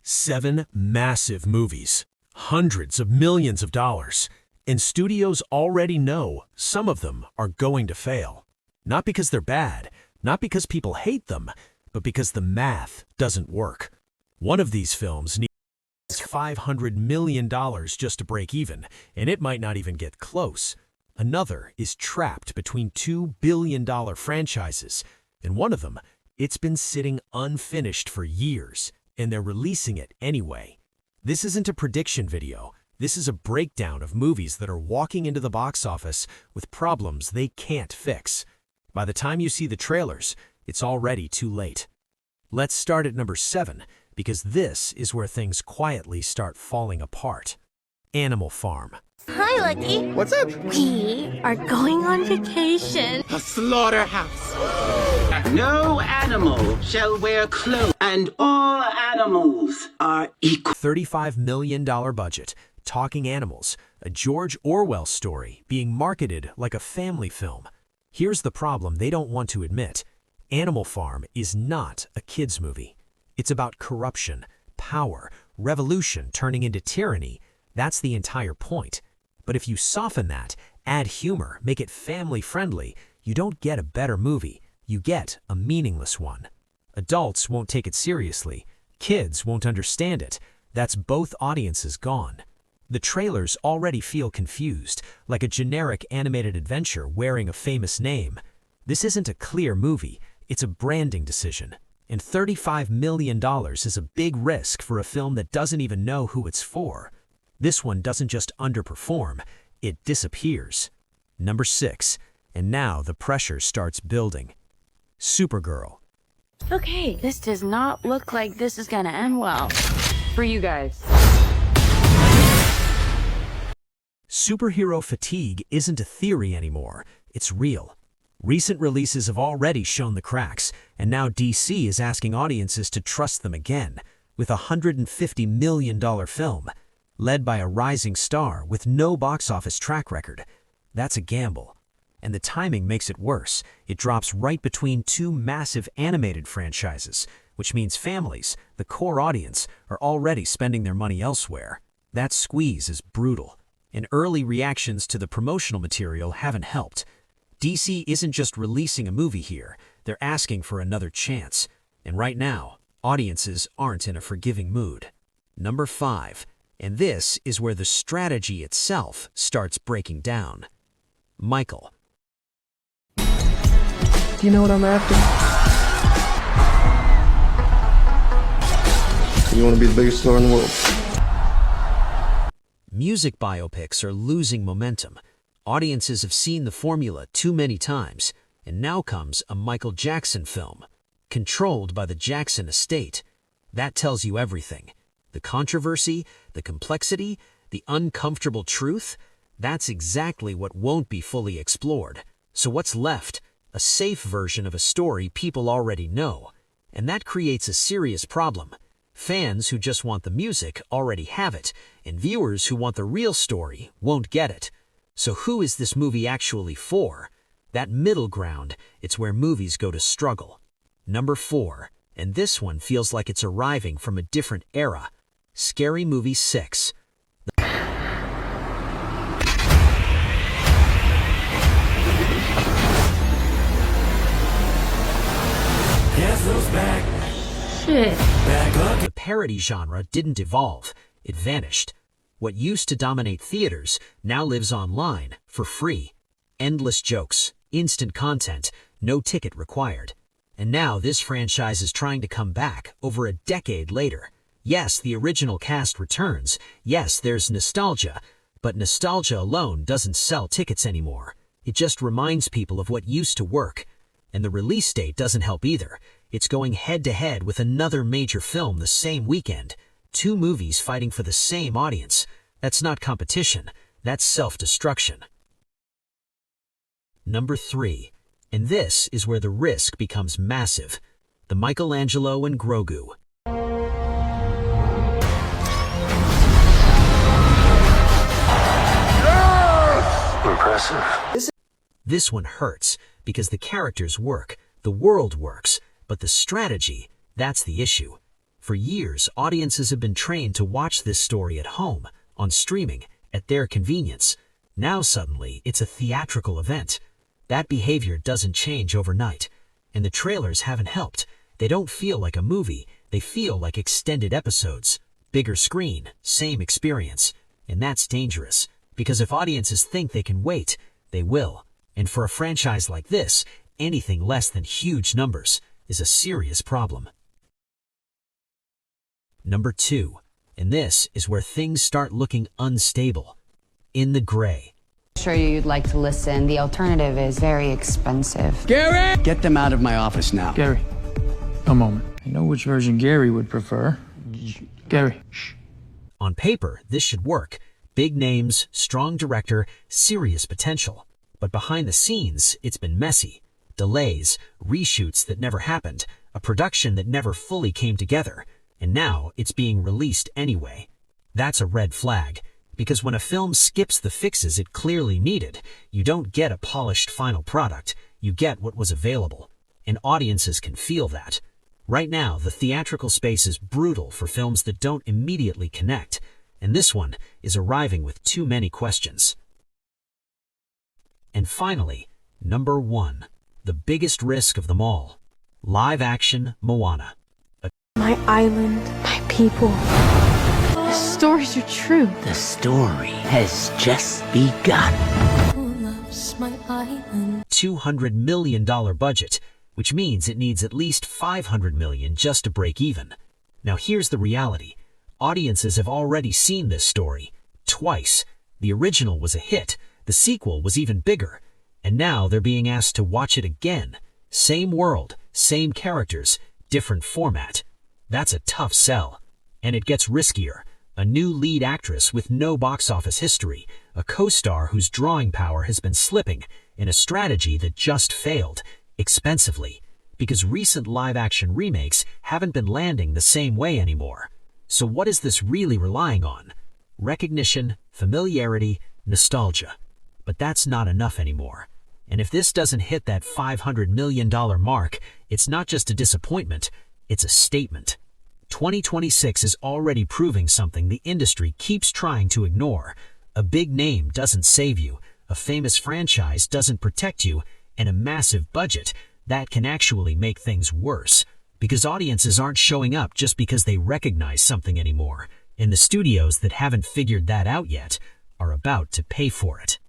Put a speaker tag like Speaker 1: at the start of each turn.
Speaker 1: 7 massive movies, hundreds of millions of dollars, and studios already know some of them are going to fail. Not because they're bad, not because people hate them, but because the math doesn't work. One of these films needs $500 million just to break even, and it might not even get close. Another is trapped between $2 billion franchises, and one of them, it's been sitting unfinished for years, and they're releasing it anyway. This isn't a prediction video. This is a breakdown of movies that are walking into the box office with problems they can't fix. By the time you see the trailers, it's already too late. Let's start at number 7, because this is where things quietly start falling apart. Animal Farm.
Speaker 2: Hi, Lucky.
Speaker 3: What's up?
Speaker 2: We are going on vacation.
Speaker 3: A slaughterhouse.
Speaker 4: No animal shall wear clothes, and all animals are equal.
Speaker 1: $35 million budget, Talking Animals, a George Orwell story being marketed like a family film. Here's the problem they don't want to admit. Animal Farm is not a kids' movie. It's about corruption, power, revolution turning into tyranny. That's the entire point. But if you soften that, add humor, make it family-friendly, you don't get a better movie. You get a meaningless one. Adults won't take it seriously. Kids won't understand it. That's both audiences gone. The trailers already feel confused, like a generic animated adventure wearing a famous name. This isn't a clear movie. It's a branding decision. And $35 million is a big risk for a film that doesn't even know who it's for. This one doesn't just underperform, it disappears. Number 6, and now the pressure starts building. Supergirl.
Speaker 5: Okay, this does not look like this is gonna end well. For you guys.
Speaker 1: Superhero fatigue isn't a theory anymore, it's real. Recent releases have already shown the cracks, and now DC is asking audiences to trust them again, with a $150 million film, led by a rising star with no box office track record. That's a gamble. And the timing makes it worse. It drops right between 2 massive animated franchises, which means families, the core audience, are already spending their money elsewhere. That squeeze is brutal, and early reactions to the promotional material haven't helped. DC isn't just releasing a movie here, they're asking for another chance. And right now, audiences aren't in a forgiving mood. Number 5, and this is where the strategy itself starts breaking down. Michael.
Speaker 3: Do you know what I'm after? You want to be the biggest star in the world.
Speaker 1: Music biopics are losing momentum. Audiences have seen the formula too many times, and now comes a Michael Jackson film, controlled by the Jackson estate. That tells you everything. The controversy, the complexity, the uncomfortable truth, that's exactly what won't be fully explored. So what's left? A safe version of a story people already know. And that creates a serious problem. Fans who just want the music already have it, and viewers who want the real story won't get it. So who is this movie actually for? That middle ground, it's where movies go to struggle. Number 4, and this one feels like it's arriving from a different era. Scary Movie 6. Guess who's back?
Speaker 5: Shit.
Speaker 1: Back up. The parody genre didn't evolve, it vanished. What used to dominate theaters now lives online, for free. Endless jokes, instant content, no ticket required. And now this franchise is trying to come back over a decade later. Yes, the original cast returns. Yes, there's nostalgia. But nostalgia alone doesn't sell tickets anymore. It just reminds people of what used to work. And the release date doesn't help either. It's going head-to-head with another major film the same weekend. 2 movies fighting for the same audience. That's not competition. That's self-destruction. Number 3. And this is where the risk becomes massive. The Michelangelo and Grogu.
Speaker 4: Impressive.
Speaker 1: This one hurts because the characters work, the world works, but the strategy, that's the issue. For years, audiences have been trained to watch this story at home, on streaming, at their convenience. Now suddenly, it's a theatrical event. That behavior doesn't change overnight. And the trailers haven't helped. They don't feel like a movie, they feel like extended episodes. Bigger screen, same experience. And that's dangerous, because if audiences think they can wait, they will. And for a franchise like this, anything less than huge numbers is a serious problem. Number 2, and this is where things start looking unstable. In the Gray.
Speaker 6: Sure you'd like to listen. The alternative is very expensive.
Speaker 7: Gary! Get them out of my office now.
Speaker 8: Gary, a moment. I know which version Gary would prefer. Gary, shh.
Speaker 1: On paper, this should work. Big names, strong director, serious potential. But behind the scenes, it's been messy. Delays, reshoots that never happened, a production that never fully came together. And now it's being released anyway. That's a red flag. Because when a film skips the fixes it clearly needed, you don't get a polished final product, you get what was available. And audiences can feel that. Right now, the theatrical space is brutal for films that don't immediately connect, and this one is arriving with too many questions. And finally, number 1, the biggest risk of them all. Live-action Moana.
Speaker 2: My island, my people. The stories are true.
Speaker 4: The story has just begun.
Speaker 2: Who loves my island?
Speaker 1: $200 million budget, which means it needs at least $500 million just to break even. Now here's the reality. Audiences have already seen this story. Twice. The original was a hit. The sequel was even bigger. And now they're being asked to watch it again. Same world, same characters, different format. That's a tough sell. And it gets riskier. A new lead actress with no box office history, a co-star whose drawing power has been slipping, and a strategy that just failed, expensively, because recent live-action remakes haven't been landing the same way anymore. So what is this really relying on? Recognition, familiarity, nostalgia. But that's not enough anymore. And if this doesn't hit that $500 million mark, it's not just a disappointment, it's a statement. 2026 is already proving something the industry keeps trying to ignore. A big name doesn't save you, a famous franchise doesn't protect you, and a massive budget, that can actually make things worse. Because audiences aren't showing up just because they recognize something anymore, and the studios that haven't figured that out yet are about to pay for it.